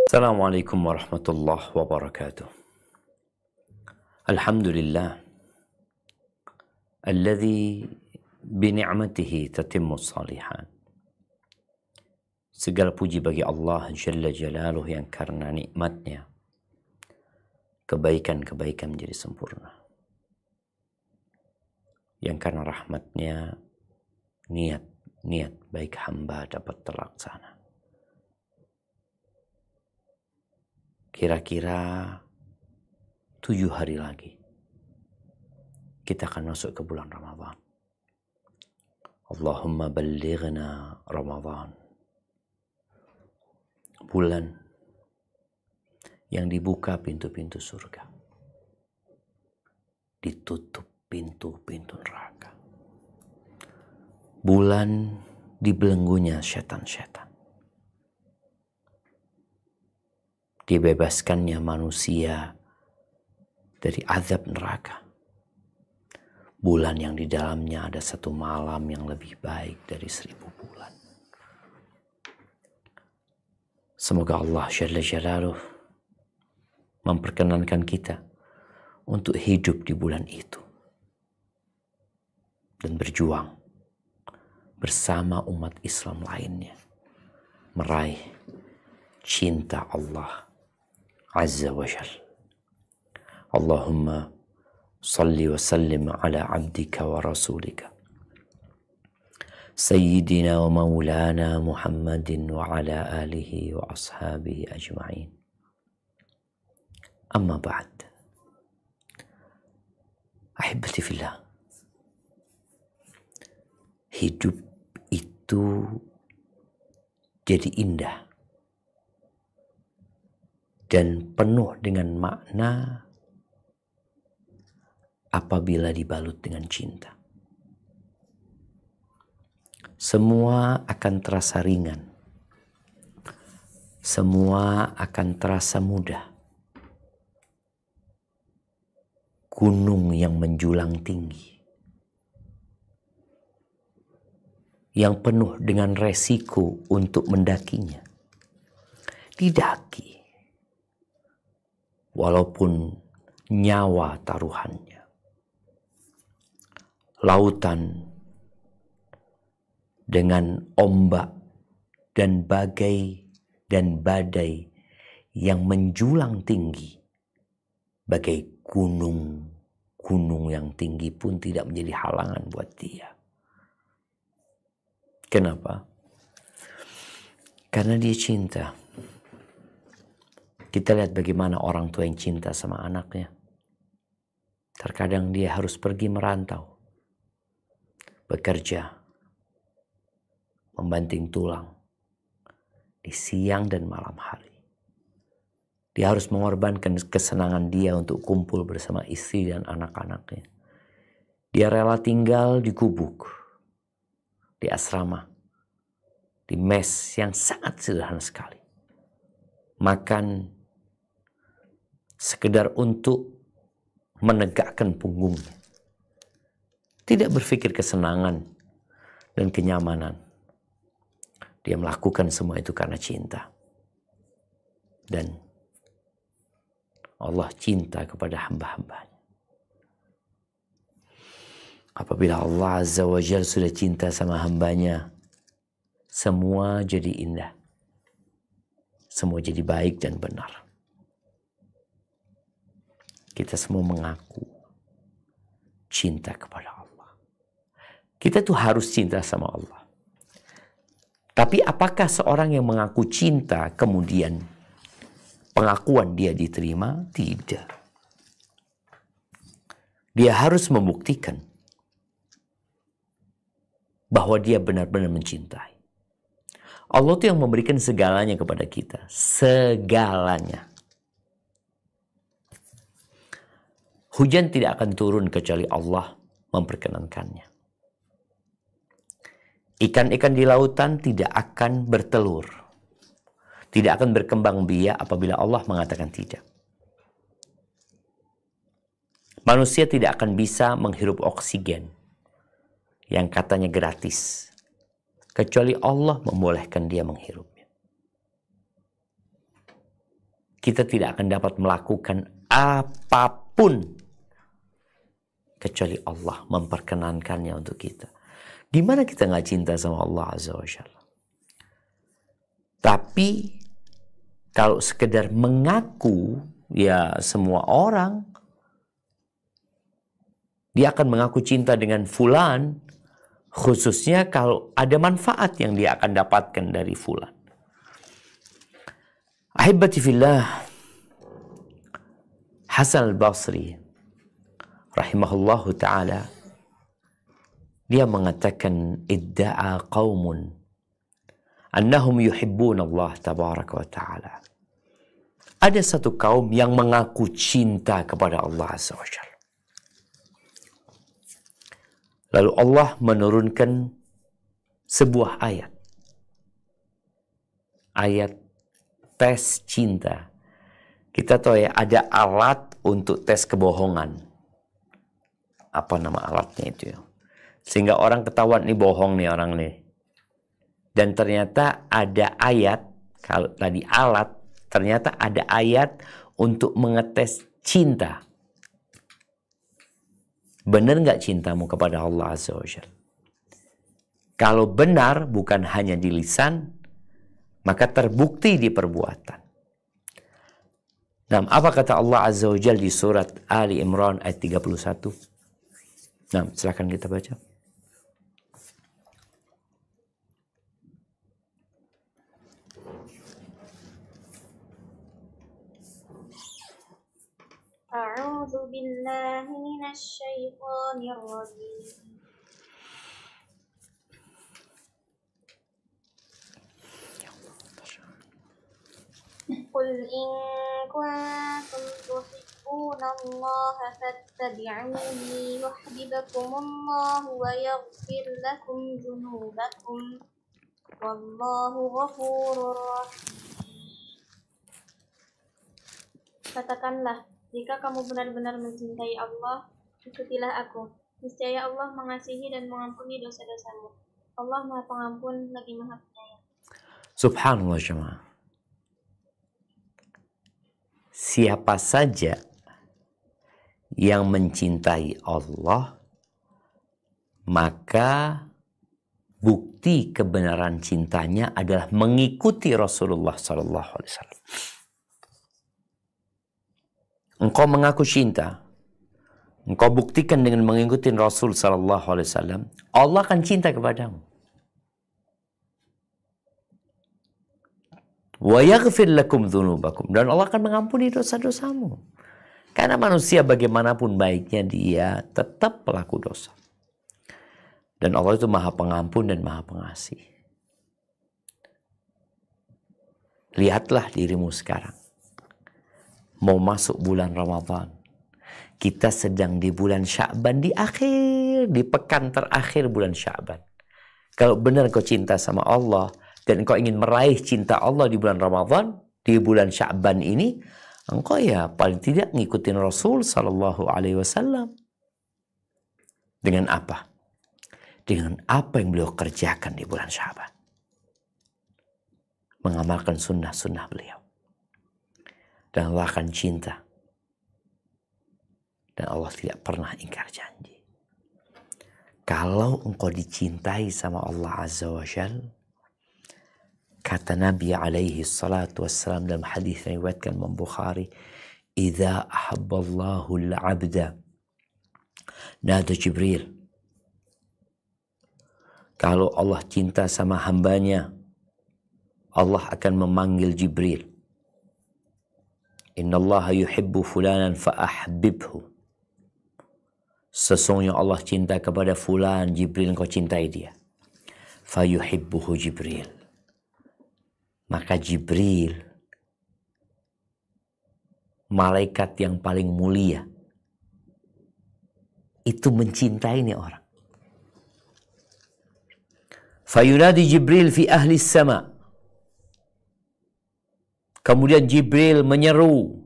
Assalamualaikum warahmatullahi wabarakatuh. Alhamdulillah alladzi bini'matihi tatimmus salihat. Segala puji bagi Allah Jalla Jalaluh yang karena nikmatnya kebaikan-kebaikan menjadi sempurna. Yang karena rahmatnya niat baik hamba dapat terlaksana. Kira-kira 7 hari lagi kita akan masuk ke bulan Ramadan. Allahumma ballighna Ramadan. Bulan yang dibuka pintu-pintu surga, ditutup pintu-pintu neraka. Bulan dibelenggunya setan-setan. Dibebaskannya manusia dari azab neraka. Bulan yang di dalamnya ada satu malam yang lebih baik dari 1000 bulan. Semoga Allah Jalla Jalaluh memperkenankan kita untuk hidup di bulan itu dan berjuang bersama umat Islam lainnya meraih cinta Allah Azza wa Jalla. Allahumma salli wa sallim ala abdika wa rasulika Sayyidina wa maulana Muhammadin wa ala alihi wa ashabihi ajma'in. Amma ba'd. Ahibati fillah. Hidup itu jadi indah dan penuh dengan makna apabila dibalut dengan cinta. Semua akan terasa ringan. Semua akan terasa mudah. Gunung yang menjulang tinggi, yang penuh dengan resiko untuk mendakinya, didaki. Walaupun nyawa taruhannya. Lautan dengan ombak dan bagai dan badai yang menjulang tinggi. Bagai gunung yang tinggi pun tidak menjadi halangan buat dia. Kenapa? Karena dia cinta. Kita lihat bagaimana orang tua yang cinta sama anaknya. Terkadang dia harus pergi merantau, bekerja, membanting tulang di siang dan malam hari. Dia harus mengorbankan kesenangan dia untuk kumpul bersama istri dan anak-anaknya. Dia rela tinggal di gubuk, di asrama, di mes yang sangat sederhana sekali. Makan sekedar untuk menegakkan punggungnya. Tidak berpikir kesenangan dan kenyamanan. Dia melakukan semua itu karena cinta. Dan Allah cinta kepada hamba-hambanya. Apabila Allah Azza wa Jalla sudah cinta sama hambanya, semua jadi indah. Semua jadi baik dan benar. Kita semua mengaku cinta kepada Allah. Kita tuh harus cinta sama Allah. Tapi apakah seorang yang mengaku cinta kemudian pengakuan dia diterima? Tidak. Dia harus membuktikan bahwa dia benar-benar mencintai. Allah tuh yang memberikan segalanya kepada kita. Segalanya. Hujan tidak akan turun kecuali Allah memperkenankannya. Ikan-ikan di lautan tidak akan bertelur. Tidak akan berkembang biak apabila Allah mengatakan tidak. Manusia tidak akan bisa menghirup oksigen yang katanya gratis, kecuali Allah membolehkan dia menghirupnya. kita tidak akan dapat melakukan apapun kecuali Allah memperkenankannya untuk kita. Gimana kita nggak cinta sama Allah Azza wa Jalla? Tapi kalau sekedar mengaku, ya semua orang dia akan mengaku cinta dengan fulan, khususnya kalau ada manfaat yang dia akan dapatkan dari fulan. Ahibati fillah, Hasan al-Basri rahimahullahu ta'ala, dia mengatakan, idda'a qaumun annahum yuhibbun Allah tabaraka wa ta'ala. Ada satu kaum yang mengaku cinta kepada Allah Azza wa Jalla. Lalu Allah menurunkan sebuah ayat. Ayat tes cinta. Kita tahu ya, ada alat untuk tes kebohongan. Apa nama alatnya itu ya? Sehingga orang ketahuan nih bohong nih orang nih. Dan ternyata ada ayat, kalau tadi alat, ternyata ada ayat untuk mengetes cinta. Benar nggak cintamu kepada Allah Azza wa Jalla? Kalau benar bukan hanya di lisan, maka terbukti di perbuatan. Nah, apa kata Allah Azza wa Jalla di surat Ali Imran ayat 31? Nah, silakan kita baca. A'udzu billahi minasy syaithanir rajim. Qul in kuntum tuhibbunallaha fattabi'uni yuhibbukumullahu wa yaghfir lakum dzunubakum wallahu ghafurur rahim. Katakanlah, jika kamu benar-benar mencintai Allah, ikutilah aku. Niscaya Allah mengasihi dan mengampuni dosa-dosamu. Allah Maha Pengampun lagi Maha Penyayang. Subhanallah jemaah. Siapa saja yang mencintai Allah, maka bukti kebenaran cintanya adalah mengikuti Rasulullah sallallahu alaihi wasallam. Engkau mengaku cinta, engkau buktikan dengan mengikuti Rasul sallallahu alaihi wasallam, Allah akan cinta kepadamu. Wa yaghfir lakum dzunubakum, dan Allah akan mengampuni dosa-dosamu. Karena manusia bagaimanapun baiknya dia tetap pelaku dosa. Dan Allah itu Maha Pengampun dan Maha Pengasih. Lihatlah dirimu sekarang. Mau masuk bulan Ramadan. Kita sedang di bulan Sya'ban, di pekan terakhir bulan Sya'ban. Kalau benar kau cinta sama Allah dan engkau ingin meraih cinta Allah di bulan Ramadan, di bulan Sya'ban ini, engkau ya paling tidak ngikutin Rasul sallallahu alaihi wasallam. Dengan apa? Dengan apa yang beliau kerjakan di bulan Sya'ban. Mengamalkan sunnah-sunnah beliau. Dan Allah akan cinta. Dan Allah tidak pernah ingkar janji. Kalau engkau dicintai sama Allah Azza wa Jalla, kata Nabi alaihi salatu wassalam dalam hadis yang diriwayatkan Imam Bukhari, "Idza ahabballahu al-'abda nada Jibril." Kalau Allah cinta sama hambanya, Allah akan memanggil Jibril. Innallaha yuhibbu fulanan fa'ahbibhu. Sesungguhnya Allah cinta kepada fulan, Jibril engkau cintai dia. Fayuhibbuhu Jibril. Maka Jibril, malaikat yang paling mulia, itu mencintai ini orang. Fayunadi Jibril fi ahli sama. Kemudian Jibril menyeru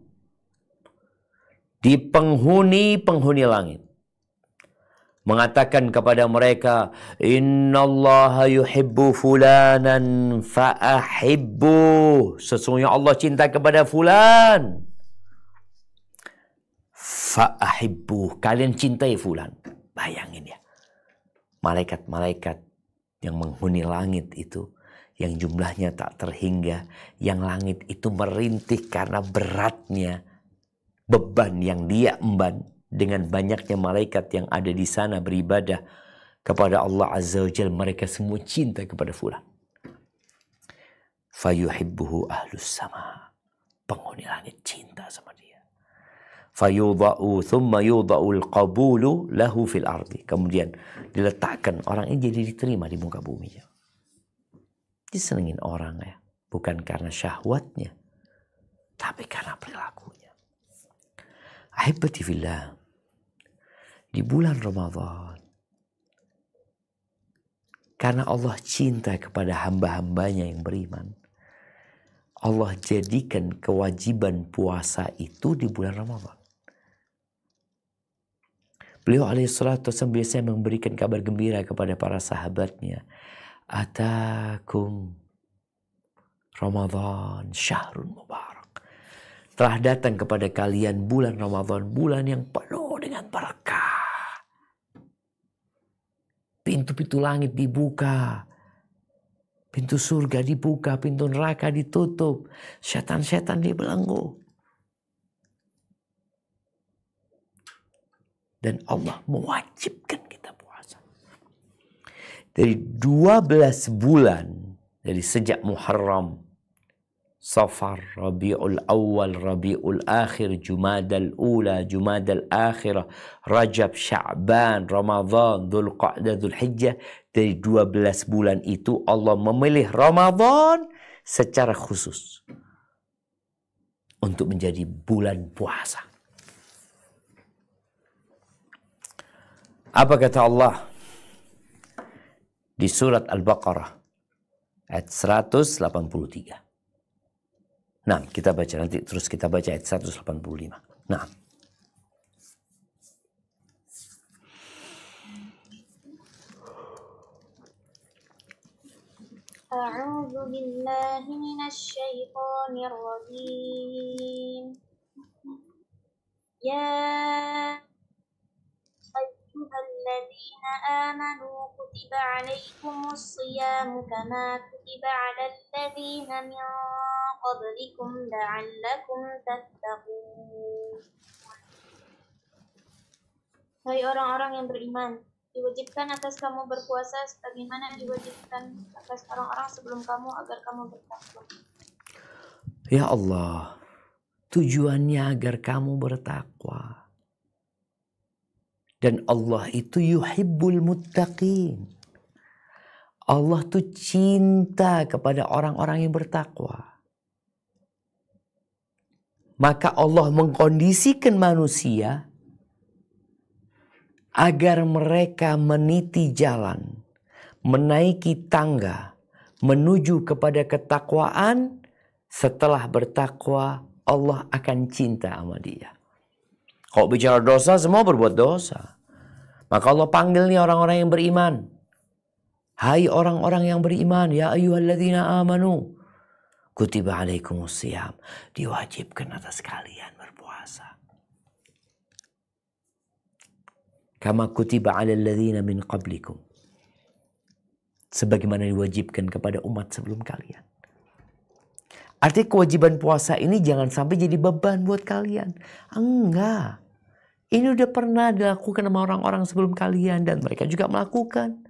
di penghuni-penghuni langit. mengatakan kepada mereka, innallaha yuhibbu fulanan fa'ahibbu, sesungguhnya Allah cinta kepada fulan, fa'ahibbu, kalian cintai fulan. Bayangin ya, malaikat-malaikat yang menghuni langit itu, yang jumlahnya tak terhingga, yang langit itu merintih karena beratnya beban yang dia emban, dengan banyaknya malaikat yang ada di sana beribadah kepada Allah Azza wa Jalla, mereka semua cinta kepada fulan. Fayuhibbuhu ahlus sama, penghuni langit cinta sama dia. Fayudha'u thumma yudha'ul qabulu lahu fil ardi, kemudian diletakkan orang ini jadi diterima di muka bumi. Disenengin orang ya, bukan karena syahwatnya, tapi karena perilakunya. Ahibati fillah, di bulan Ramadan, karena Allah cinta kepada hamba-hambanya yang beriman, Allah jadikan kewajiban puasa itu di bulan Ramadan. Beliau alaihissalatu wassalam biasanya memberikan kabar gembira kepada para sahabatnya. Atakum Ramadan syahrun mubarak. Telah datang kepada kalian bulan Ramadan, bulan yang penuh dengan berkah. Pintu-pintu langit dibuka, pintu surga dibuka, pintu neraka ditutup, setan-setan dibelenggu. Dan Allah mewajibkan kita puasa. Dari 12 bulan, dari sejak Muharram, Safar, Rabiul Awal, Rabiul Akhir, Jumadal Ula, Jumadal Akhirah, Rajab, Sya'ban, Ramadan, Dzulqa'dah, Dzulhijjah. Dari 12 bulan itu Allah memilih Ramadan secara khusus untuk menjadi bulan puasa. Apa kata Allah di surat Al-Baqarah ayat 183? Nah, kita baca nanti terus kita baca ayat 185. Nah. A'udzu billahi minasy syaithanir rajim. Ya ayyuhalladzina amanu kutiba 'alaikumus shiyamu kama kutiba 'alal ladzina min qablikum la'allakum tattaqun. Hai orang-orang yang beriman, diwajibkan atas kamu berpuasa sebagaimana diwajibkan atas orang-orang sebelum kamu agar kamu bertakwa. Ya Allah, tujuannya agar kamu bertakwa. Dan Allah itu yuhibbul muttaqin. Allah tuh cinta kepada orang-orang yang bertakwa. Maka Allah mengkondisikan manusia agar mereka meniti jalan, menaiki tangga, menuju kepada ketakwaan. Setelah bertakwa, Allah akan cinta sama dia. Kalau bicara dosa, semua berbuat dosa. Maka Allah panggil nih orang-orang yang beriman. Hai orang-orang yang beriman, ya ayyuhalladzina amanu, kutiba alaikumus syiyam, diwajibkan atas kalian berpuasa. Kama kutiba alal ladzina min qablikum, sebagaimana diwajibkan kepada umat sebelum kalian. Artinya kewajiban puasa ini jangan sampai jadi beban buat kalian. Enggak. Ini udah pernah dilakukan sama orang-orang sebelum kalian dan mereka juga melakukan.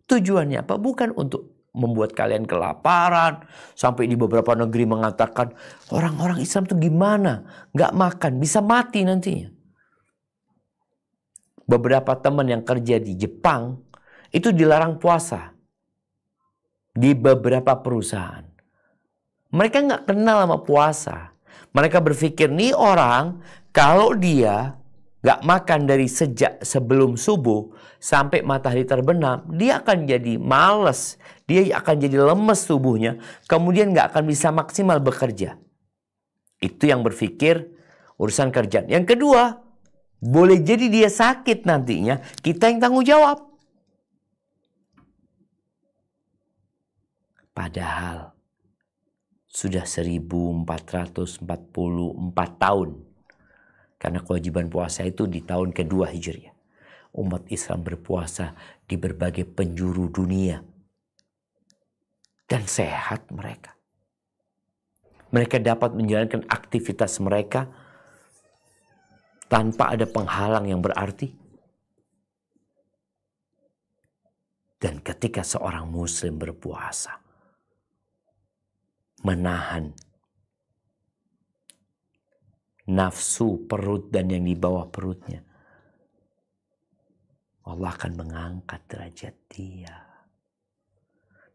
Tujuannya apa? Bukan untuk membuat kalian kelaparan. Sampai di beberapa negeri mengatakan orang-orang Islam tuh gimana? Nggak makan, bisa mati nantinya. Beberapa teman yang kerja di Jepang itu dilarang puasa di beberapa perusahaan. Mereka nggak kenal sama puasa. Mereka berpikir nih orang kalau dia nggak makan dari sejak sebelum subuh sampai matahari terbenam, dia akan jadi malas, dia akan jadi lemes tubuhnya, kemudian nggak akan bisa maksimal bekerja. Itu yang berpikir urusan kerjaan. Yang kedua, Boleh jadi dia sakit nantinya, kita yang tanggung jawab. Padahal sudah 1444 tahun. Karena kewajiban puasa itu di tahun kedua Hijriah. Umat Islam berpuasa di berbagai penjuru dunia. Dan sehat mereka. Mereka dapat menjalankan aktivitas mereka tanpa ada penghalang yang berarti. Dan ketika seorang muslim berpuasa, menahan nafsu perut dan yang di bawah perutnya, Allah akan mengangkat derajat dia.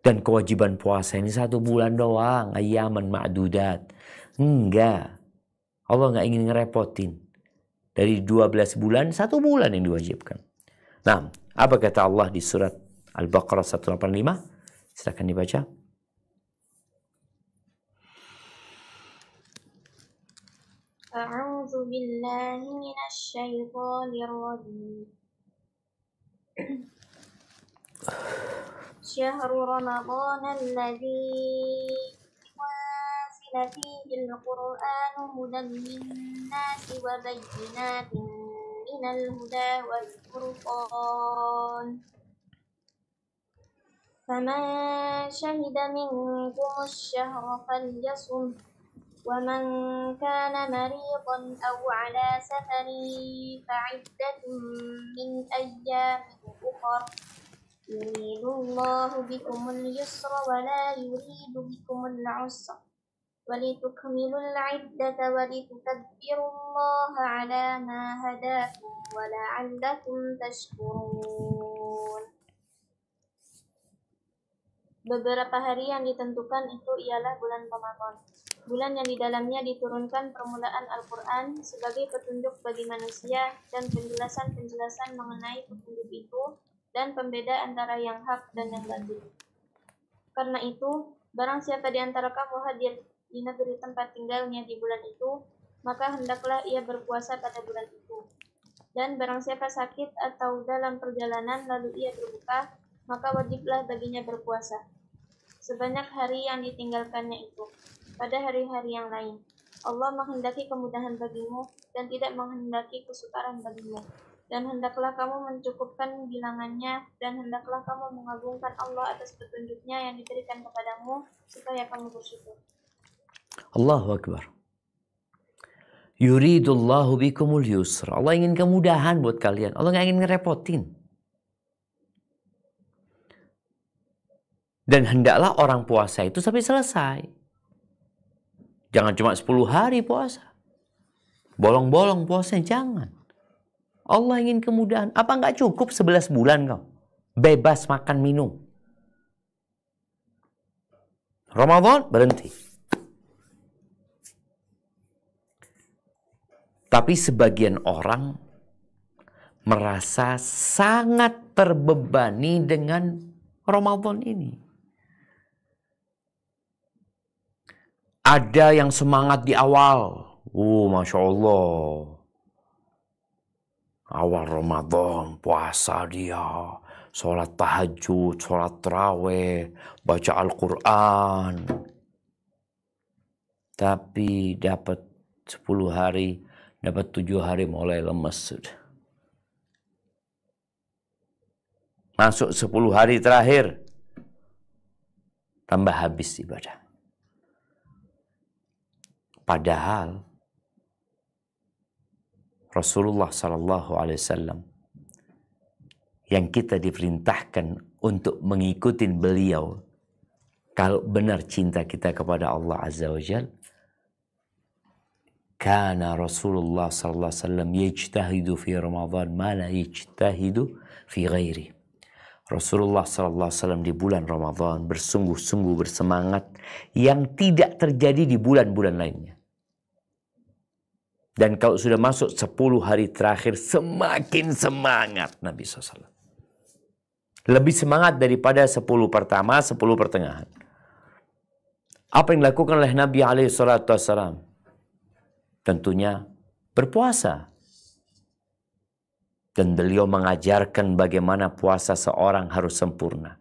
Dan kewajiban puasa ini 1 bulan doang, ayyaman ma'dudat. Enggak. Allah nggak ingin ngerepotin. Dari 12 bulan, 1 bulan yang diwajibkan. Nah, apa kata Allah di surat Al-Baqarah 185? Silakan dibaca. A'udzu billahi minasy syaithanir rajim. Syahrul Ramadan alladzi unzila fihi al-Qur'anu hudan lin-nasi wa bayyinatin minal huda wal furqan. Faman syahida minkum asy-syahra falyasum. ومن كان مريضا أو على سفر فعدة من أيام أخر يريد الله بكم اليسر ولا يريد بكم العسر ولتكملوا العدة ولتكبروا الله على ما هداكم ولعلكم تشكرون. Beberapa hari yang ditentukan itu ialah bulan Ramadan, bulan yang di dalamnya diturunkan permulaan Al-Quran sebagai petunjuk bagi manusia dan penjelasan-penjelasan mengenai petunjuk itu dan pembeda antara yang hak dan yang batil. Karena itu, barang siapa di antara kamu hadir di negeri tempat tinggalnya di bulan itu, maka hendaklah ia berpuasa pada bulan itu. Dan barang siapa sakit atau dalam perjalanan lalu ia berbuka, maka wajiblah baginya berpuasa sebanyak hari yang ditinggalkannya itu pada hari-hari yang lain. Allah menghendaki kemudahan bagimu dan tidak menghendaki kesukaran bagimu. Dan hendaklah kamu mencukupkan bilangannya dan hendaklah kamu mengagungkan Allah atas petunjuknya yang diberikan kepadamu supaya kamu bersyukur. Allahu Akbar. Yuridullahu bikumul yusra. Allah ingin kemudahan buat kalian. Allah nggak ingin ngerepotin. Dan hendaklah orang puasa itu sampai selesai. Jangan cuma 10 hari puasa. Bolong-bolong puasanya, jangan. Allah ingin kemudahan. Apa nggak cukup 11 bulan kau? Bebas makan minum. Ramadan berhenti. Tapi sebagian orang merasa sangat terbebani dengan Ramadan ini. Ada yang semangat di awal. Masya Allah. Awal Ramadan, puasa dia. Sholat tahajud, sholat tarawih, baca Al-Quran. Tapi dapat 10 hari, dapat 7 hari mulai lemes sudah. Masuk 10 hari terakhir, tambah habis ibadah. Padahal Rasulullah SAW yang kita diperintahkan untuk mengikuti beliau, kalau benar cinta kita kepada Allah Azza wa Jal, kana Rasulullah SAW yajtahidu fi Ramadan ma la yajtahidu fi ghairi. Rasulullah SAW di bulan Ramadan bersungguh-sungguh bersemangat yang tidak terjadi di bulan-bulan lainnya. Dan kalau sudah masuk 10 hari terakhir, semakin semangat Nabi SAW. Lebih semangat daripada 10 pertama, 10 pertengahan. Apa yang dilakukan oleh Nabi SAW? Tentunya berpuasa. Dan beliau mengajarkan bagaimana puasa seorang harus sempurna.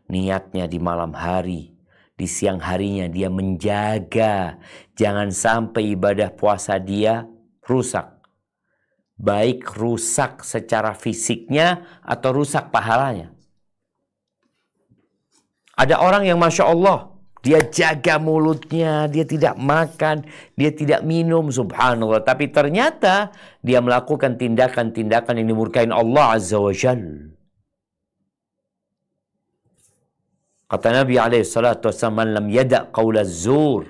Niatnya di malam hari, di siang harinya dia menjaga. Jangan sampai ibadah puasa dia rusak. Baik rusak secara fisiknya atau rusak pahalanya. Ada orang yang Masya Allah, dia jaga mulutnya, dia tidak makan, dia tidak minum, subhanallah. Tapi ternyata dia melakukan tindakan-tindakan yang dimurkain Allah Azza wa Jal. Kata Nabi SAW, "Man lam yada' qawla az-zur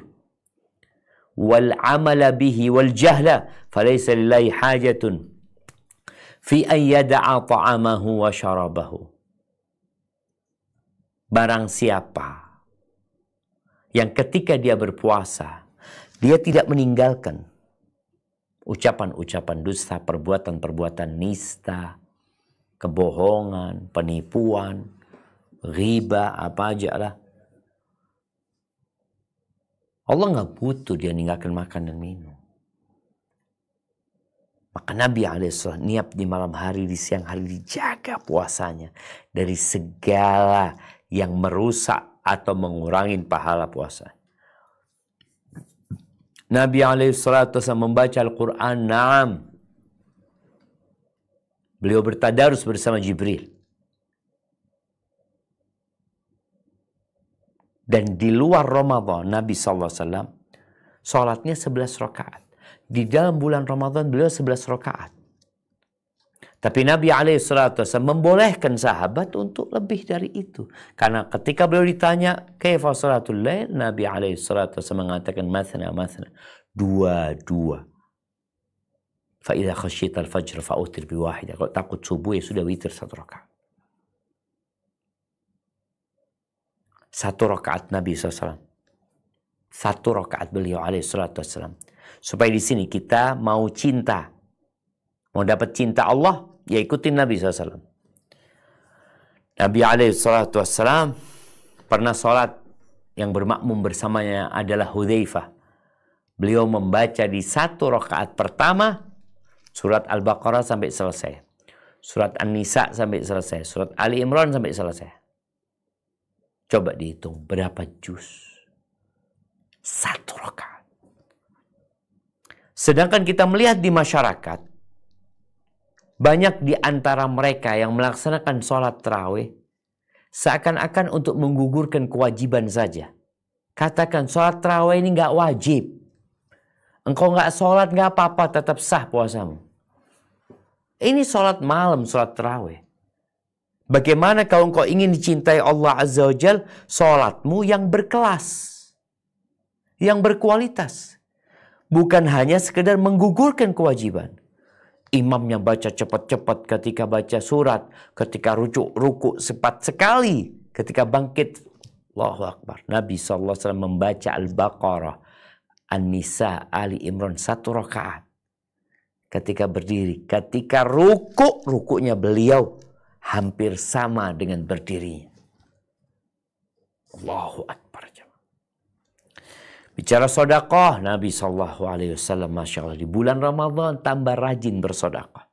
wal amala bihi wal jahla, falaysa lillahi hajatun fi an yada'a ta'amahu wa syarabahu." Barang siapa yang ketika dia berpuasa, dia tidak meninggalkan ucapan-ucapan dusta, perbuatan-perbuatan nista, kebohongan, penipuan, riba, apa aja lah. Allah nggak butuh dia ninggalkan makan dan minum. Maka Nabi SAW niat di malam hari, di siang hari dijaga puasanya dari segala yang merusak atau mengurangi pahala puasa. Nabi SAW membaca Al-Quran, na'am. Beliau bertadarus bersama Jibril. Dan di luar Ramadan, Nabi SAW sholatnya 11 rakaat. Di dalam bulan Ramadan beliau 11 rakaat. Tapi Nabi SAW membolehkan sahabat untuk lebih dari itu. Karena ketika beliau ditanya, kaifa salatul lail? Nabi SAW mengatakan, mathna, dua. Fa idza khasyita al-fajr fa'utir biwahidah. Kalau takut subuh ya sudah witir 1 rakaat. 1 rakaat Nabi SAW. 1 rakaat beliau SAW. Supaya di sini kita mau cinta. Mau dapat cinta Allah, ya ikutin Nabi SAW. Nabi SAW pernah sholat yang bermakmum bersamanya adalah Hudzaifah. Beliau membaca di 1 rakaat pertama surat Al-Baqarah sampai selesai. Surat An-Nisa sampai selesai. Surat Ali Imran sampai selesai. Coba dihitung berapa juz. 1 rakaat. Sedangkan kita melihat di masyarakat, banyak di antara mereka yang melaksanakan sholat tarawih seakan-akan untuk menggugurkan kewajiban saja. Katakan sholat tarawih ini nggak wajib. Engkau nggak sholat nggak apa-apa, tetap sah puasamu. Ini sholat malam, sholat tarawih. Bagaimana kalau engkau ingin dicintai Allah Azza wa Jal, sholatmu yang berkelas, yang berkualitas. Bukan hanya sekedar menggugurkan kewajiban. Imamnya baca cepat-cepat ketika baca surat, ketika ruku cepat sekali, ketika bangkit, Allahu Akbar. Nabi SAW membaca Al-Baqarah, An-Nisa, Ali Imran 1 rakaat. Ketika berdiri, ketika rukunya beliau hampir sama dengan berdirinya. Allahu Akbar. Bicara sedekah, Nabi SAW, Masya Allah, di bulan Ramadan tambah rajin bersedekah.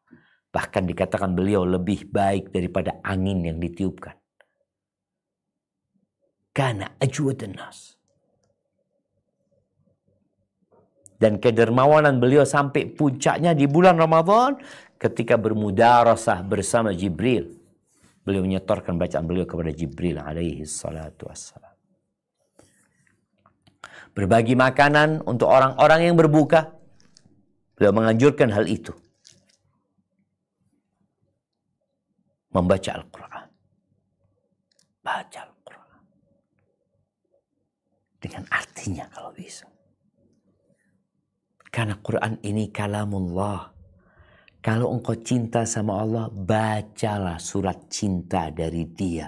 Bahkan dikatakan beliau lebih baik daripada angin yang ditiupkan. Kana ajwadan nas. Dan kedermawanan beliau sampai puncaknya di bulan Ramadan ketika bermudarasah bersama Jibril. Beliau menyetorkan bacaan beliau kepada Jibril alaihi salatu wassalam. Berbagi makanan untuk orang-orang yang berbuka. Beliau menganjurkan hal itu. Membaca Al-Quran. Baca Al-Quran. Dengan artinya kalau bisa. Karena Quran ini kalamullah. Kalau engkau cinta sama Allah, bacalah surat cinta dari Dia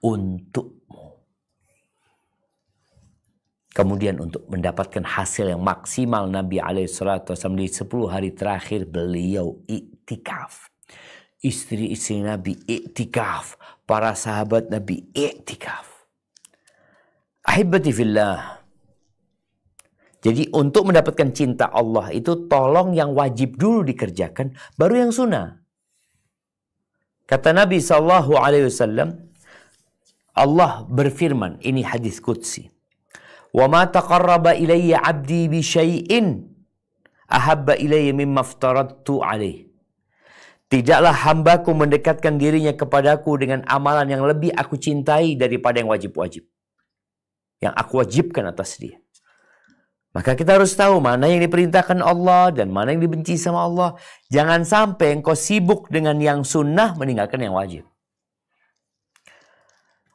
untukmu. Kemudian untuk mendapatkan hasil yang maksimal, Nabi SAW di 10 hari terakhir beliau iktikaf. Istri-istri Nabi iktikaf. Para sahabat Nabi iktikaf. Ahibati fillah. Jadi untuk mendapatkan cinta Allah itu tolong yang wajib dulu dikerjakan, baru yang sunnah. Kata Nabi SAW, Allah berfirman, ini hadis qudsi. Wa ma taqarraba ilayya 'abdi bi syai'in ahabba ilayya mimma aftaradtu alaih. Tidaklah hambaku mendekatkan dirinya kepadaku dengan amalan yang lebih aku cintai daripada yang wajib-wajib, yang aku wajibkan atas dia. Maka kita harus tahu mana yang diperintahkan Allah dan mana yang dibenci sama Allah. Jangan sampai engkau sibuk dengan yang sunnah meninggalkan yang wajib.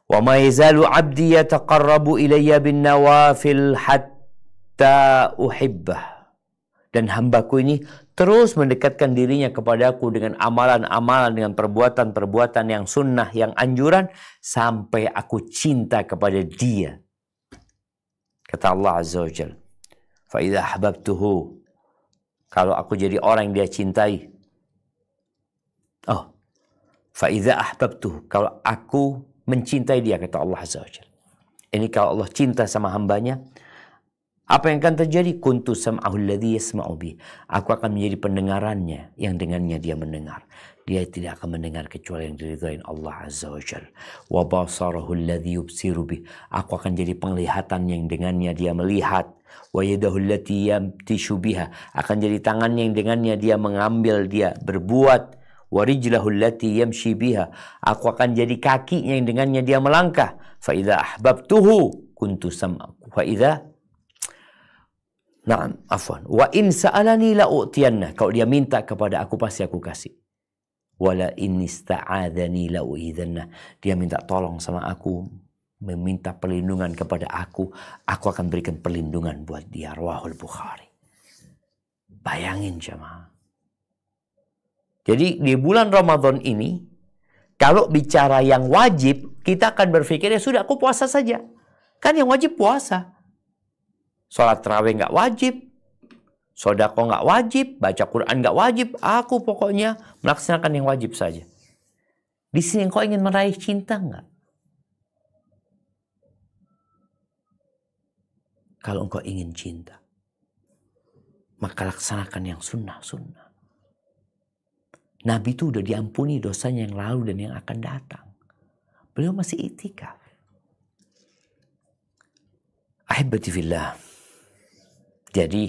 Wa ma yazalu 'abdi yataqarrabu ilayya bin nawafil hatta uhibbah. Dan hambaku ini terus mendekatkan dirinya kepadaku dengan amalan-amalan, dengan perbuatan-perbuatan yang sunnah, yang anjuran, sampai aku cinta kepada dia. Kata Allah Azza wa Jalla, fa idza ahbabtuhu, kalau aku jadi orang yang dia cintai. Fa idza ahbabtuhu, kalau aku mencintai dia, kata Allah Azza wa Jalla. Ini kalau Allah cinta sama hambanya, apa yang akan terjadi? Kuntu sam'ahu alladhi yasma'u bih. Aku akan menjadi pendengarannya yang dengannya dia mendengar. Dia tidak akan mendengar kecuali yang diridhoin Allah Azza wa Jalla. Wa basarahu alladhi yubsiru bih. Aku akan jadi penglihatan yang dengannya dia melihat. Wa yadahu allati yamtishu biha. Akan jadi tangannya yang dengannya dia mengambil, dia berbuat. Wa rijlahu allati yamshi biha. Aku akan jadi kakinya yang dengannya dia melangkah. Fa idza ahbabtuhu kuntu sam'ahu. Fa idza Naam, afwan. Wa in sa'alani la u'tiyanna. Kalau dia minta kepada aku, pasti aku kasih. Wala in ista'adzani la u'idhanna. Dia minta tolong sama aku, meminta perlindungan kepada aku akan berikan perlindungan buat dia. Rawahul Bukhari. Bayangin jemaah. Jadi di bulan Ramadan ini, kalau bicara yang wajib, kita akan berpikir, ya sudah, aku puasa saja. Kan yang wajib puasa. Sholat tarawih nggak wajib, sedekah nggak wajib, baca Quran nggak wajib. Aku pokoknya melaksanakan yang wajib saja. Di sini engkau ingin meraih cinta nggak? Kalau engkau ingin cinta, maka laksanakan yang sunnah-sunnah. Nabi itu udah diampuni dosanya yang lalu dan yang akan datang. Beliau masih i'tikaf. Ahibati fillah. Jadi,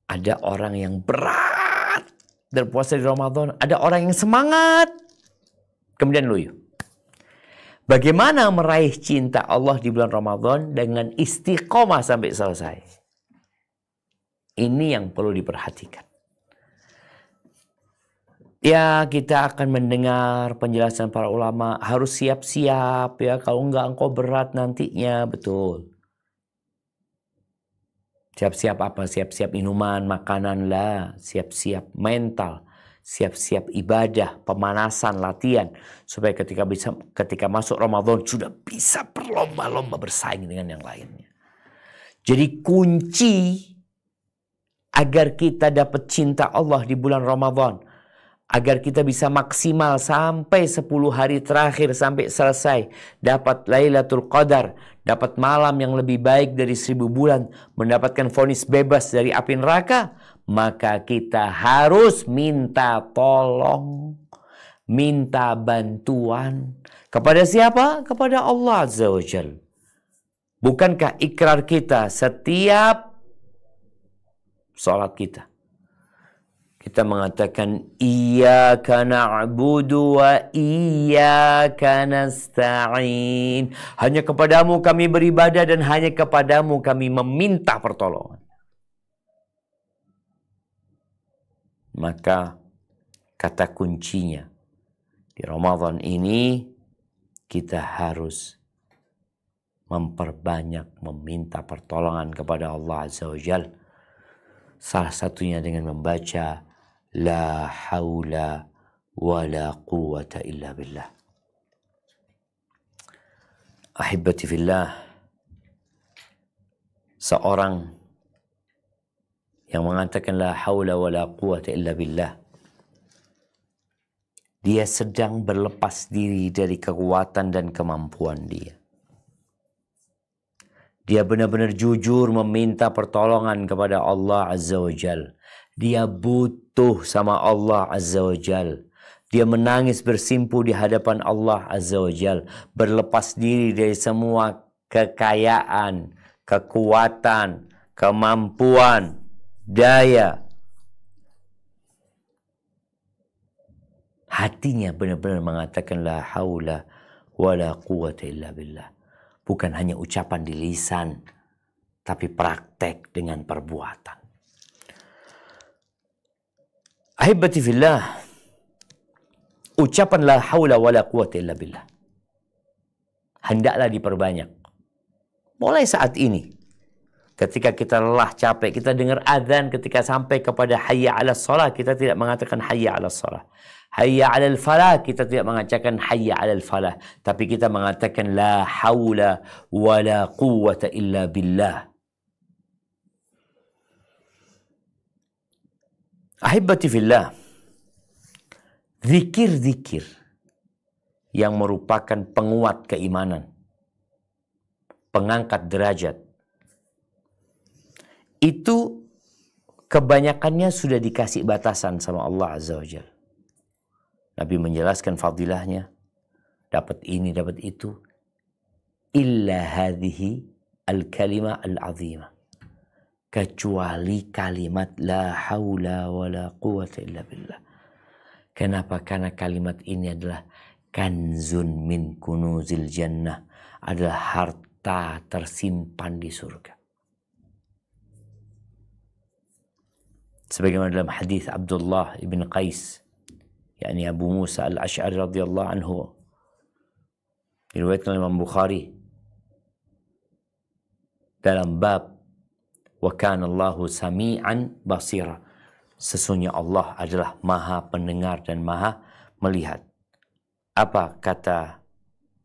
ada orang yang berat berpuasa di Ramadan. Ada orang yang semangat, kemudian loyo. Bagaimana meraih cinta Allah di bulan Ramadan dengan istiqomah sampai selesai? Ini yang perlu diperhatikan. Ya, kita akan mendengar penjelasan para ulama. Harus siap-siap ya. Kalau enggak engkau berat nantinya. Betul. Siap-siap apa? Siap-siap minuman, makanan lah. Siap-siap mental. Siap-siap ibadah, pemanasan, latihan. Supaya ketika masuk Ramadan sudah bisa berlomba-lomba bersaing dengan yang lainnya. Jadi kunci agar kita dapat cinta Allah di bulan Ramadan, agar kita bisa maksimal sampai 10 hari terakhir sampai selesai, dapat Lailatul Qadar, dapat malam yang lebih baik dari 1000 bulan, mendapatkan vonis bebas dari api neraka, maka kita harus minta tolong, minta bantuan kepada siapa? Kepada Allah Azza wa Jalla. Bukankah ikrar kita setiap salat kita? Kita mengatakan iyyaka na'budu wa iyyaka nasta'in. Hanya kepadamu kami beribadah dan hanya kepadamu kami meminta pertolongan. Maka kata kuncinya di Ramadan ini kita harus memperbanyak meminta pertolongan kepada Allah Azza wa Jalla. Salah satunya dengan membaca La haula wa la quwata illa billah. Ahibati fillah, seorang yang mengatakan la haula wa la quwata illa billah, dia sedang berlepas diri dari kekuatan dan kemampuan dia. Dia benar-benar jujur meminta pertolongan kepada Allah Azza wa Jalla. Dia butuh sama Allah Azza wa Jal. Dia menangis bersimpu di hadapan Allah Azza wa Jal. Berlepas diri dari semua kekayaan, kekuatan, kemampuan, daya. Hatinya benar-benar mengatakan la haula wala quwata illa billah. Bukan hanya ucapan di lisan, tapi praktek dengan perbuatan. Ahibati fillah, ucapan la haula wala quwata illa billah hendaklah diperbanyak. Mulai saat ini, ketika kita lelah, capek, kita dengar azan, ketika sampai kepada hayya 'alas shalah, kita tidak mengatakan hayya 'alas shalah. Hayya 'alal falah, kita tidak mengatakan hayya 'alal falah, tapi kita mengatakan la haula wala quwwata illa billah. Ahibati fillah, zikir-zikir yang merupakan penguat keimanan, pengangkat derajat, itu kebanyakannya sudah dikasih batasan sama Allah Azza wa Jalla. Nabi menjelaskan fadilahnya, dapat ini, dapat itu. Illa hadhihi al-kalimah al-azimah. Kecuali kalimat la haula wa la quwata illa billah. Kenapa? Karena kalimat ini adalah kanzun min kunuzil jannah. Adalah harta tersimpan di surga. Sebagaimana dalam hadis Abdullah ibn Qais, yakni Abu Musa al-Ash'ari radhiyallahu anhu, diriwayatkan oleh Imam Bukhari dalam bab wa kana Allahu sami'an basira. Sesungguhnya Allah adalah maha pendengar dan maha melihat. Apa kata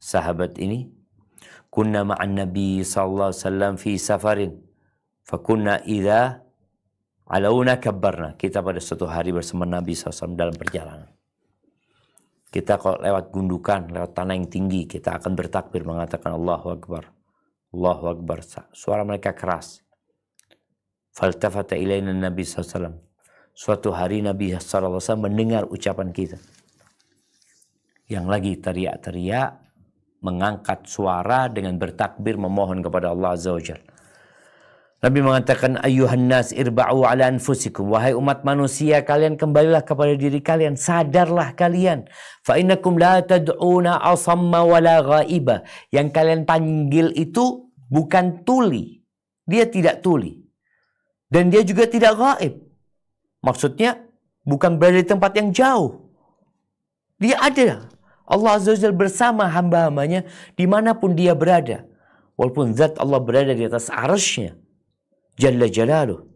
sahabat ini? Kunna ma'an Nabi sallallahu alaihi wasallam fi safarin fakunna idza alauna kabbarna. Kita pada suatu hari bersama Nabi SAW dalam perjalanan. Kita kalau lewat gundukan, lewat tanah yang tinggi, kita akan bertakbir mengatakan Allahu Akbar. Allahu Akbar. Suara mereka keras. Faltafata ilaina Nabi SAW. Suatu hari Nabi SAW mendengar ucapan kita. Yang lagi teriak-teriak, mengangkat suara dengan bertakbir memohon kepada Allah Azza wa Jalla. Nabi mengatakan, Ayyuhan nas irba'u ala anfusikum. Wahai umat manusia, kalian kembalilah kepada diri kalian. Sadarlah kalian. Fa innakum la tad'una asamma wala ghaiba. Yang kalian panggil itu bukan tuli. Dia tidak tuli. Dan dia juga tidak gaib. Maksudnya, bukan berada di tempat yang jauh. Dia ada. Allah Azza wa Jalla bersama hamba-hambanya dimanapun dia berada. Walaupun zat Allah berada di atas arsy-Nya. Jalla Jalaluh.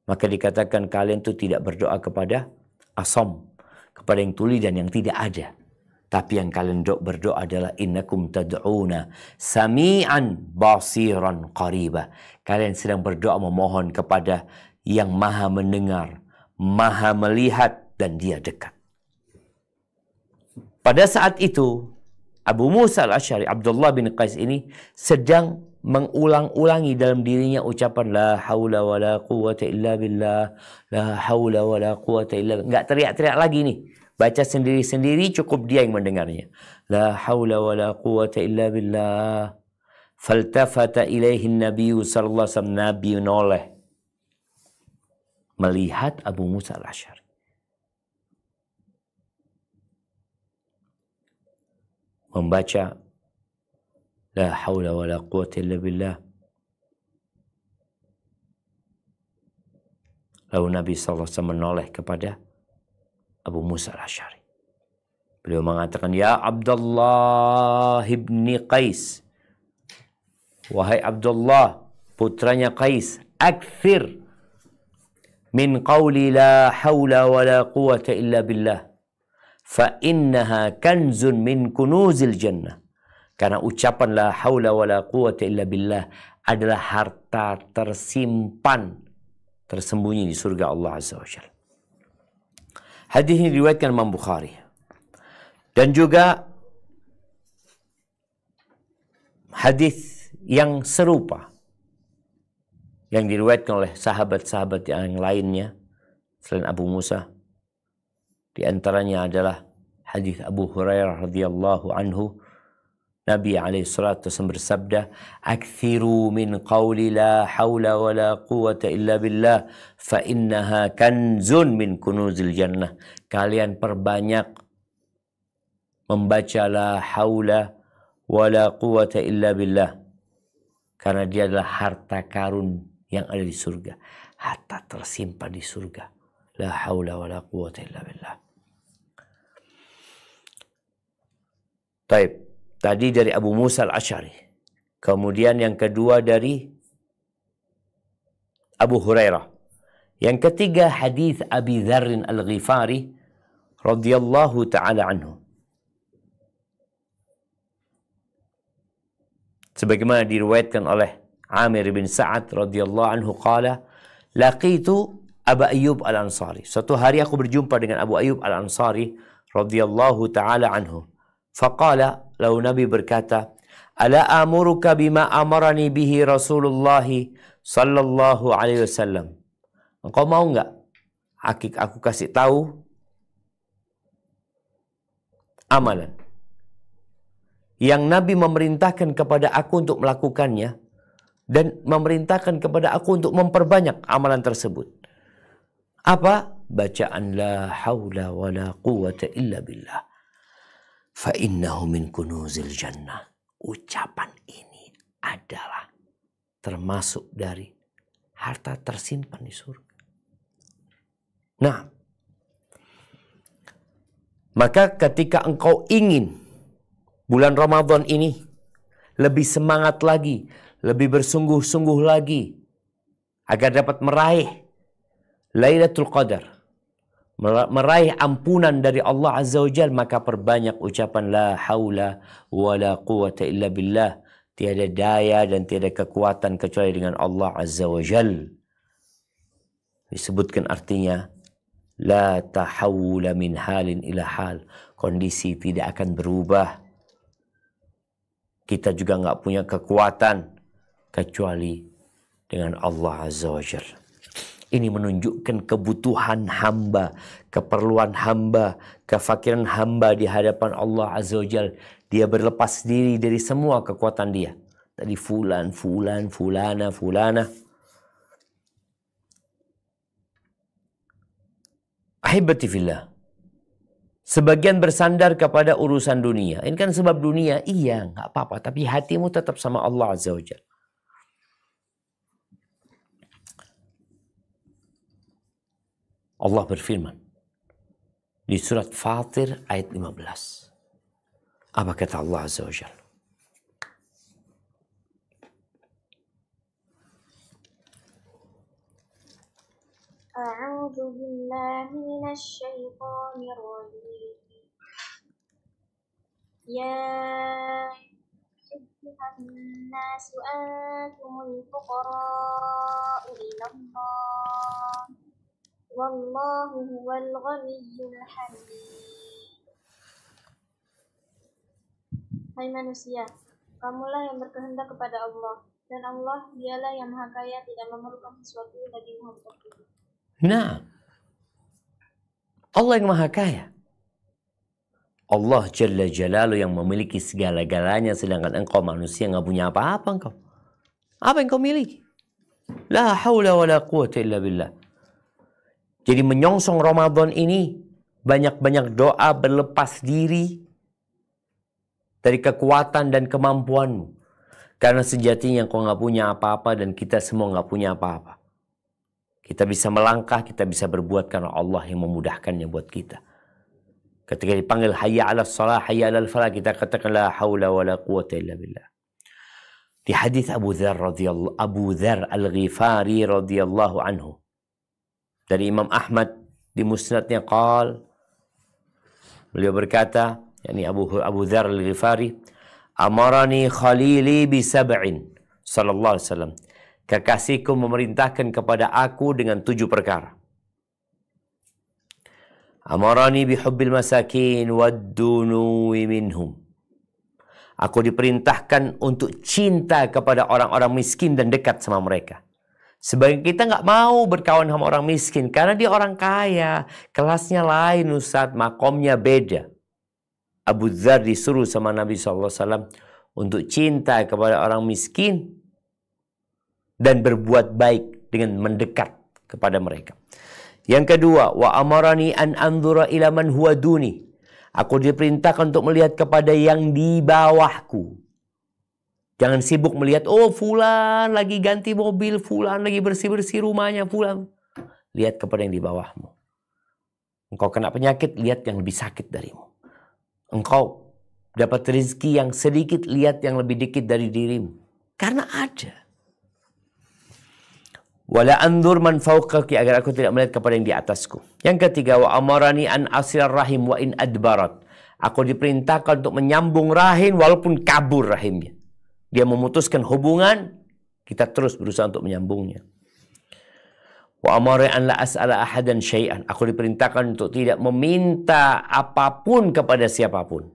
Maka dikatakan kalian itu tidak berdoa kepada asam, kepada yang tuli dan yang tidak ada. Tapi yang kalian berdoa adalah innakum tad'una sami'an basiran qariba. Kalian sedang berdoa memohon kepada yang maha mendengar, maha melihat, dan dia dekat. Pada saat itu, Abu Musa al-Ash'ari, Abdullah bin Qais ini sedang mengulang-ulangi dalam dirinya ucapan la haula wala quwata illa billah, la haula wala quwata illa billah. Enggak teriak-teriak lagi nih. Baca sendiri-sendiri, cukup dia yang mendengarnya. La haula wala quwata illa billah. Faltafata ilaihi Nabi sallallahu alaihi wasallam. Nabi noleh melihat Abu Musa al-Ash'ari. Membaca la haula wala quwata illa billah. Lalu Nabi SAW menoleh kepada Abu Musa al-Ash'ari. Beliau mengatakan, Ya Abdullah ibni Qais. Wahai Abdullah, putranya Qais. Akthir min qawli la hawla wala quwata illa billah. Fa innaha kanzun min kunuzil jannah. Karena ucapan la haula wala quwata illa billah adalah harta tersimpan, tersembunyi di surga Allah Azza wa Jalla. Hadis ini diriwayatkan Imam Bukhari. Dan juga hadis yang serupa yang diriwayatkan oleh sahabat-sahabat yang lainnya selain Abu Musa. Di antaranya adalah hadis Abu Hurairah radhiyallahu anhu. Nabi SAW bersabda, "Aktsiru min qawli la hawla wa la quwwata illa billah, fa innaha kanzun min kunuzil jannah." Kalian perbanyak membaca la hawla wa la quwwata illa billah, karena dia adalah harta karun yang ada di surga. Harta tersimpan di surga. La hawla wa la quwwata illa billah. Taib. Tadi dari Abu Musa al-Asy'ari. Kemudian yang kedua dari Abu Hurairah. Yang ketiga hadis Abi Dzar al-Ghifari radhiyallahu taala anhu. Sebagaimana diriwayatkan oleh Amir bin Sa'ad radhiyallahu anhu qala, laqitu Abu Ayyub al-Ansari. Suatu hari aku berjumpa dengan Abu Ayyub al-Ansari radhiyallahu taala anhu. Faqala, lalu Nabi berkata, "Ala amuruka bima amarani bihi Rasulullah sallallahu alaihi wasallam." Engkau mau enggak aku kasih tahu amalan yang Nabi memerintahkan kepada aku untuk melakukannya dan memerintahkan kepada aku untuk memperbanyak amalan tersebut. Apa? Bacaan la haula wa la quwwata illa billah. Fa innahu min kunuzil jannah. Ucapan ini adalah termasuk dari harta tersimpan di surga. Nah, maka ketika engkau ingin bulan Ramadan ini lebih semangat lagi, lebih bersungguh-sungguh lagi agar dapat meraih Lailatul Qadar, meraih ampunan dari Allah Azza wa Jalla, maka perbanyak ucapan la haula wa la quwwata illa billah. Tiada daya dan tiada kekuatan kecuali dengan Allah Azza wa Jalla. Disebutkan artinya la tahawula min halin ila hal. Kondisi tidak akan berubah. Kita juga nggak punya kekuatan kecuali dengan Allah Azza wa Jalla. Ini menunjukkan kebutuhan hamba, keperluan hamba, kefakiran hamba di hadapan Allah Azza wa Jalla. Dia berlepas diri dari semua kekuatan dia. Tadi fulana. Ahibati fillah. Sebagian bersandar kepada urusan dunia. Ini kan sebab dunia, iya nggak apa-apa. Tapi hatimu tetap sama Allah Azza wa Jalla. Allah berfirman di surat Fatir ayat 15. Apa kata Allah Azza wa Jalla? A'udzu billahi minasy syaithanir rajim. Ya ayyuhan nasu antumul fuqara'u ila Allah. Wallahu huwal ghaniyyul hamid. Hai manusia, kamulah yang berkehendak kepada Allah, dan Allah dialah yang maha kaya, tidak memerlukan sesuatu dari untuk itu. Nah, Allah yang maha kaya. Allah Jalla Jalaluhu yang memiliki segala-galanya, sedangkan engkau manusia nggak punya apa-apa engkau. Apa yang kau miliki? La haula wa la quwwata illa billah. Jadi menyongsong Ramadan ini, banyak-banyak doa berlepas diri dari kekuatan dan kemampuanmu. Karena sejatinya kau nggak punya apa-apa dan kita semua nggak punya apa-apa. Kita bisa melangkah, kita bisa berbuat karena Allah yang memudahkannya buat kita. Ketika dipanggil hayya 'alas shalah, hayya 'alal falah, kita katakan la haula wa la quwwata illa billah. Di hadis Abu Dzar al-Ghifari radhiyallahu anhu. Dari Imam Ahmad di musnadnya qal, beliau berkata, yakni Abu Dzar al-Ghifari, amarani khalili bi sab'in sallallahu alaihi wasallam. Kekasihku memerintahkan kepada aku dengan 7 perkara. Amarani bi hubbil masakin wad dunuwi minhum. Aku diperintahkan untuk cinta kepada orang-orang miskin dan dekat sama mereka. Sebagian kita nggak mau berkawan sama orang miskin karena dia orang kaya, kelasnya lain Ustadz, makomnya beda. Abu Dzar disuruh sama Nabi SAW untuk cinta kepada orang miskin dan berbuat baik dengan mendekat kepada mereka. Yang kedua, wa amarani an anzura ila man huwa duni. Aku diperintahkan untuk melihat kepada yang di bawahku. Jangan sibuk melihat, oh fulan lagi ganti mobil, fulan lagi bersih-bersih rumahnya, fulan. Lihat kepada yang di bawahmu. Engkau kena penyakit, lihat yang lebih sakit darimu. Engkau dapat rezeki yang sedikit, lihat yang lebih dikit dari dirimu. Karena ada. Wala anzur man fawqaki, agar aku tidak melihat kepada yang di atasku. Yang ketiga, wa amarani an asir rahim wa in adbarat. Aku diperintahkan untuk menyambung rahim walaupun kabur rahimnya. Dia memutuskan hubungan, kita terus berusaha untuk menyambungnya. Wa amarani an la as'ala ahadan syai'an. Aku diperintahkan untuk tidak meminta apapun kepada siapapun.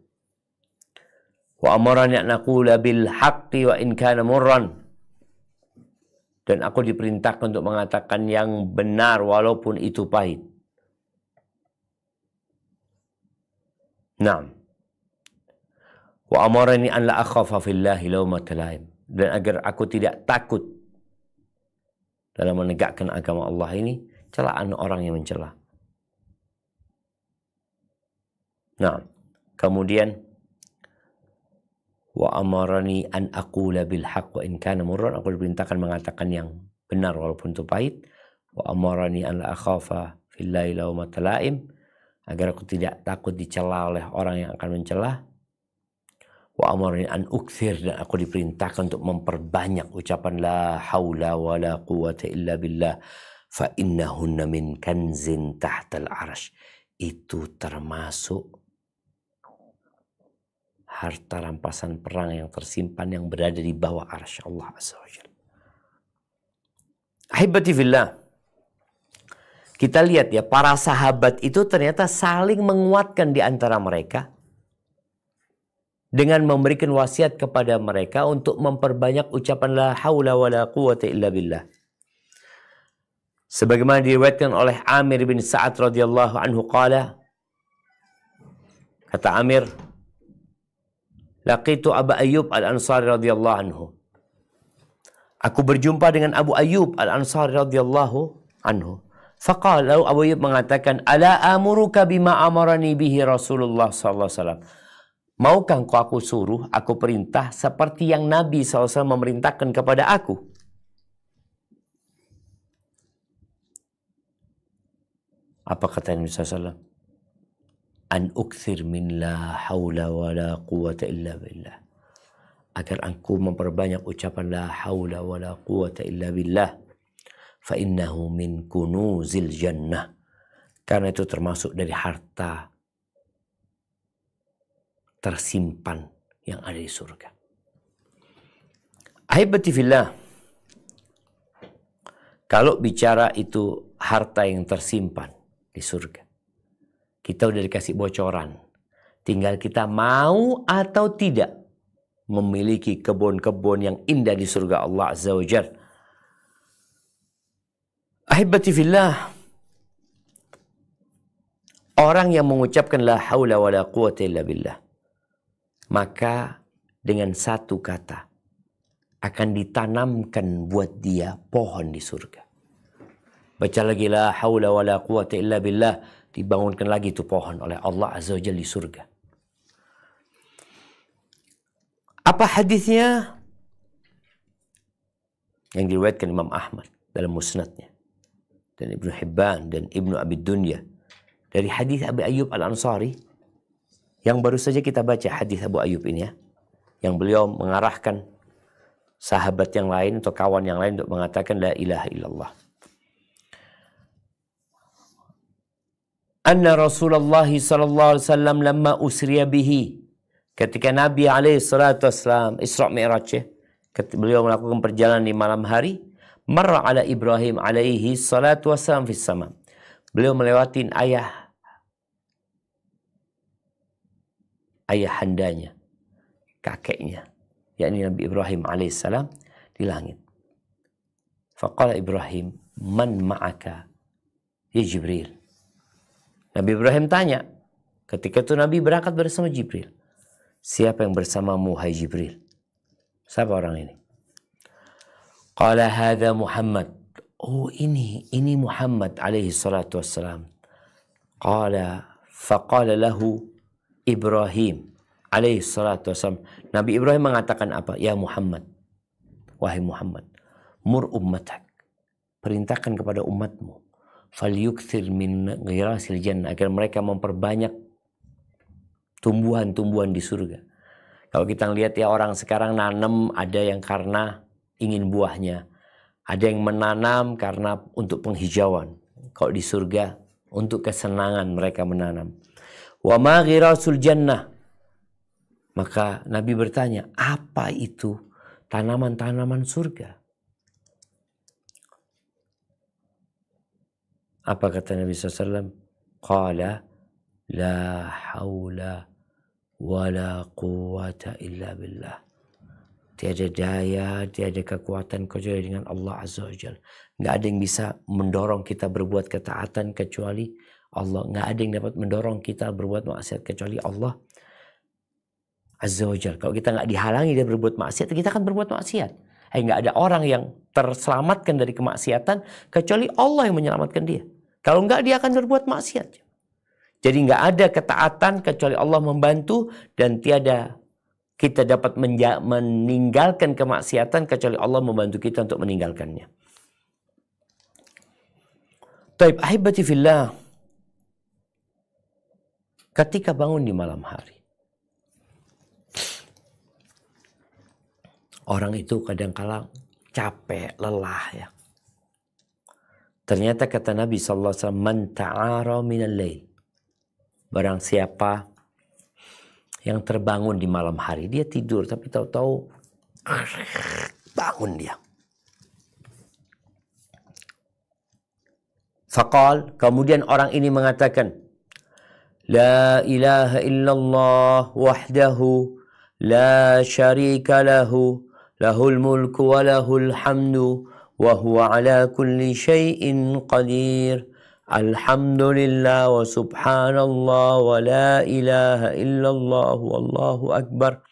Wa amarani an aqula bil haqqi wa in kana murran. Dan aku diperintahkan untuk mengatakan yang benar walaupun itu pahit. Naam. Wa amarani an la akhafa fillahi lawmata laim. Dan agar aku tidak takut dalam menegakkan agama Allah ini celaan orang yang mencela. Nah, kemudian wa amarani an aqula bil haqq wa in kana murran. Aku diperintahkan mengatakan yang benar walaupun itu pahit. Wa amarani an la akhafa fillahi lawmata laim. Agar aku tidak takut dicela oleh orang yang akan mencela. Wa amarni an ukthir, dan aku diperintahkan untuk memperbanyak ucapan la haula wa la quwata illa billah fa innahunna min kanzin tahtal arash. Itu termasuk harta rampasan perang yang tersimpan yang berada di bawah arsy Allah Azza wa Jalla. Ahibati fillah. Kita lihat ya, para sahabat itu ternyata saling menguatkan di antara mereka dengan memberikan wasiat kepada mereka untuk memperbanyak ucapan la haula wa la quwata illa billah. Sebagaimana diriwayatkan oleh Amir bin Sa'ad radhiyallahu anhu qala, kata Amir, laqitu Abu Ayyub Al-Ansari radhiyallahu anhu. Aku berjumpa dengan Abu Ayyub Al-Ansari radhiyallahu anhu. Faqala, Abu Ayyub mengatakan, ala amuruka bima amarani bihi Rasulullah sallallahu alaihi wasallam. Maukah engkau aku suruh, aku perintah seperti yang Nabi SAW memerintahkan kepada aku? Apa kata Nabi SAW? An ukthir min la hawla wa la quwata illa billah. Agar aku memperbanyak ucapan la hawla wa la quwata illa billah. Fa innahu min kunuzil jannah. Karena itu termasuk dari harta tersimpan yang ada di surga. Ahibati fillah. Kalau bicara itu harta yang tersimpan di surga, kita udah dikasih bocoran. Tinggal kita mau atau tidak memiliki kebun-kebun yang indah di surga Allah Azza wa Jalla. Ahibati fillah. Orang yang mengucapkan la haula wa la quwata illa billah, maka dengan satu kata akan ditanamkan buat dia pohon di surga. Baca lagi la haula wa la quwata illa billah, dibangunkan lagi itu pohon oleh Allah Azza wa Jalla di surga. Apa hadisnya? Yang diriwayatkan Imam Ahmad dalam musnadnya, dan Ibnu Hibban dan Ibnu Abi Dunya, dari hadis Abu Ayyub Al-Ansari yang baru saja kita baca hadis Abu Ayyub ini ya, yang beliau mengarahkan sahabat yang lain atau kawan yang lain untuk mengatakan la ilaha illallah. Anna Rasulullah sallallahu alaihi wasallam lamma usriya bihi, ketika Nabi alaihi salatu wasallam Isra Mi'raj, beliau melakukan perjalanan di malam hari, marra ala Ibrahim alaihi salatu wasallam fis sama. Beliau melewatin ayahandanya, kakeknya, yakni Nabi Ibrahim alaihissalam di langit. Faqala Ibrahim, man ma'aka? Ya Jibril. Nabi Ibrahim tanya, ketika itu Nabi berangkat bersama Jibril. Siapa yang bersamamu, hai Jibril? Siapa orang ini? Qala hadha Muhammad. Oh ini Muhammad alaihi salatu wassalam. Faqala lahu Ibrahim alaihi salatu wassalam. Nabi Ibrahim mengatakan apa? Ya Muhammad. Wahai Muhammad. Mur ummatak. Perintahkan kepada umatmu. Falyukthir min ghirasil jannah. Agar mereka memperbanyak tumbuhan-tumbuhan di surga. Kalau kita lihat ya orang sekarang nanam ada yang karena ingin buahnya. Ada yang menanam karena untuk penghijauan. Kalau di surga untuk kesenangan mereka menanam. Wa ma ghirasul jannah. Maka Nabi bertanya, apa itu tanaman-tanaman surga? Apa kata Nabi SAW? Qala la hawla wa la quwwata illa billah. Tiada daya, tiada kekuatan kecuali dengan Allah Azza wa Jalla. Nggak ada yang bisa mendorong kita berbuat ketaatan kecuali Allah. Nggak ada yang dapat mendorong kita berbuat maksiat kecuali Allah Azza wa Jalla. Kalau kita nggak dihalangi dia berbuat maksiat, kita akan berbuat maksiat. Nggak ada orang yang terselamatkan dari kemaksiatan kecuali Allah yang menyelamatkan dia. Kalau nggak, dia akan berbuat maksiat. Jadi nggak ada ketaatan kecuali Allah membantu, dan tiada kita dapat meninggalkan kemaksiatan kecuali Allah membantu kita untuk meninggalkannya. Taib ahibati fillah. Ketika bangun di malam hari, orang itu kadang-kala capek, lelah ya. Ternyata kata Nabi SAW, man ta'ara minal lail. Barang siapa yang terbangun di malam hari, dia tidur tapi tahu-tahu bangun dia. Faqal, kemudian orang ini mengatakan, la ilaha illallah wahdahu la syarika lahu lahul mulku wa lahul hamdu wa huwa ala kulli syai'in qadir. Alhamdulillah wa subhanallah wa la ilaha illallah wallahu akbar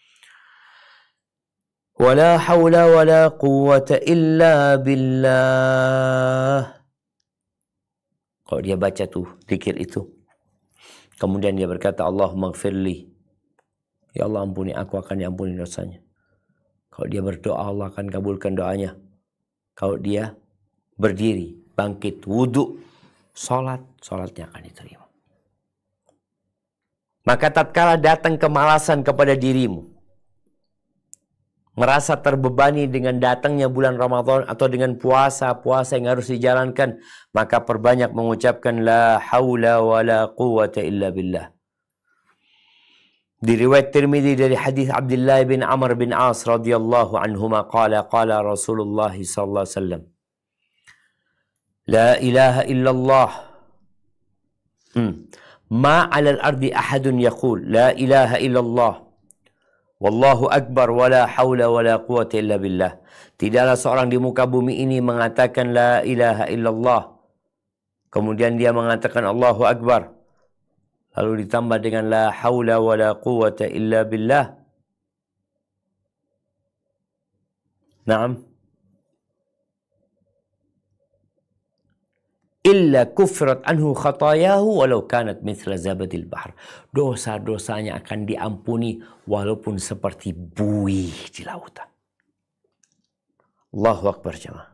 wa la hawla wa la quwwata illa billah. Kalau dia baca tuh zikir itu, kemudian dia berkata, Allahumma gfirli, ya Allah ampuni aku, akan diampuni dosanya. Kalau dia berdoa, Allah akan kabulkan doanya. Kalau dia berdiri, bangkit, wudhu, sholatnya akan diterima. Maka tatkala datang kemalasan kepada dirimu, merasa terbebani dengan datangnya bulan Ramadan atau dengan puasa yang harus dijalankan, maka perbanyak mengucapkan la haula wa la quwwata illa billah. Di riwayat Tirmidzi dari hadis Abdullah bin Amr bin As radhiyallahu anhuma qala Rasulullah sallallahu alaihi wasallam, la ilaha illallah ma 'alal ardi ahadun yaqul la ilaha illallah wallahu akbar wa la haula wa la quwwata illa billah. Tidaklah seorang di muka bumi ini mengatakan la ilaha illallah, kemudian dia mengatakan Allahu akbar, lalu ditambah dengan la haula wa la quwwata illa billah. Naam. Illa kufrat anhu khatayahu walau kanat mithla zabadil bahr. Dosa-dosanya akan diampuni walaupun seperti buih di lautan. Allahu akbar jemaah.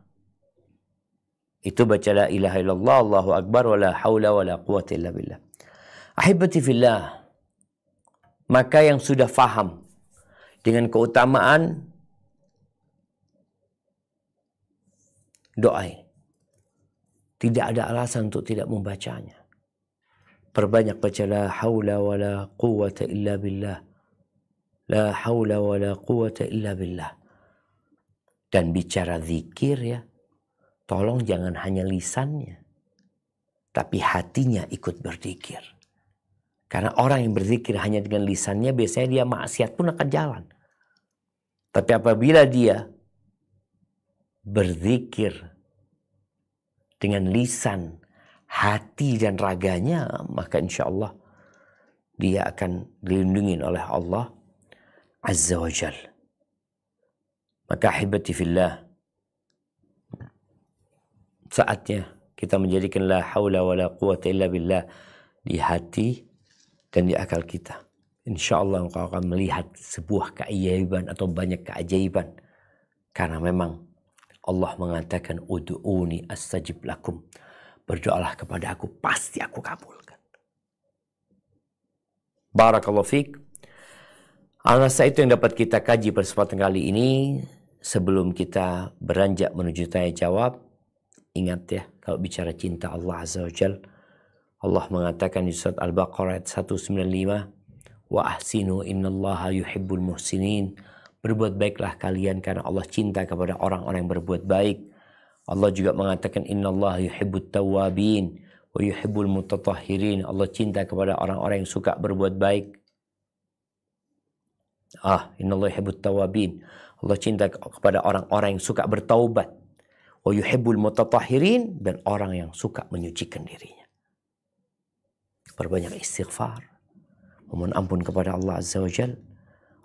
Itu baca la ilaha illallah, Allahu akbar, wa la haula wa la quwwata illa billah. Ahibati fillah. Maka yang sudah faham dengan keutamaan doa ini, tidak ada alasan untuk tidak membacanya. Perbanyak baca la haula wa la quwwata illa billah. La haula wa la quwwata illa billah. Dan bicara zikir ya, tolong jangan hanya lisannya, tapi hatinya ikut berzikir. Karena orang yang berzikir hanya dengan lisannya, biasanya dia maksiat pun akan jalan. Tapi apabila dia berzikir dengan lisan, hati dan raganya, maka insya Allah dia akan dilindungi oleh Allah Azza wa Jal. Maka ahibati fillah, saatnya kita menjadikan la haula wa la quwata illa billah di hati dan di akal kita. Insya Allah engkau akan melihat sebuah keajaiban atau banyak keajaiban. Karena memang Allah mengatakan ud'uni astajib lakum. Berdoalah kepada aku, pasti aku kabulkan. Barakallahu fiik. Al-Nasa itu yang dapat kita kaji pada kesempatan kali ini. Sebelum kita beranjak menuju tanya jawab, ingat ya, kalau bicara cinta Allah Azza wa Jal, Allah mengatakan di surat Al-Baqarah ayat 195, wa ahsinu innallaha yuhibbul muhsinin. Berbuat baiklah kalian karena Allah cinta kepada orang-orang yang berbuat baik. Allah juga mengatakan innallaha yuhibbut tawwabin wa yuhibbul mutatahhirin. Allah cinta kepada orang-orang yang suka berbuat baik. Innallaha yuhibbut tawwabin. Allah cinta kepada orang-orang yang suka bertaubat. Wa yuhibbul mutatahhirin, dan orang yang suka menyucikan dirinya. Perbanyak istighfar, memohon ampun kepada Allah Azza wa Jal.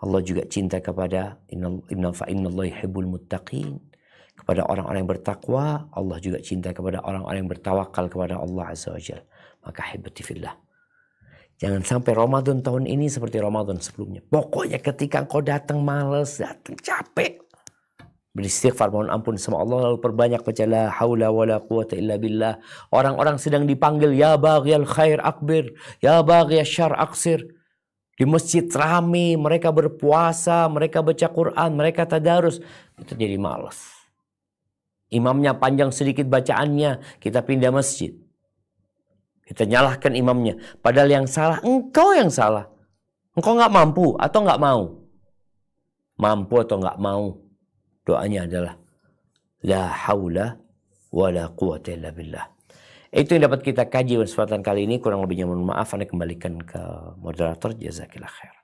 Allah juga cinta kepada innallaha yuhibbul muttaqin, kepada orang-orang yang bertakwa. Allah juga cinta kepada orang-orang yang bertawakal kepada Allah Azza wa Jal. Maka hibati fillah, jangan sampai Ramadan tahun ini seperti Ramadan sebelumnya. Pokoknya ketika engkau datang malas, datang capek, beristighfar, mohon ampun sama Allah, lalu perbanyak baca la haula wala quwata illa billah. Orang-orang sedang dipanggil ya baghiyal khair akbir, ya baghiyal syarr aksir. Di masjid rame, mereka berpuasa, mereka baca Quran, mereka tadarus. Kita jadi malas. Imamnya panjang sedikit bacaannya, kita pindah masjid. Kita nyalahkan imamnya. Padahal yang salah, engkau yang salah. Engkau nggak mampu atau nggak mau? Mampu atau nggak mau? Doanya adalah la haula wala quwata illa billah. Itu yang dapat kita kaji pada kesempatan kali ini. Kurang lebihnya mohon maaf, Anda kembalikan ke moderator. Jazakillah khair.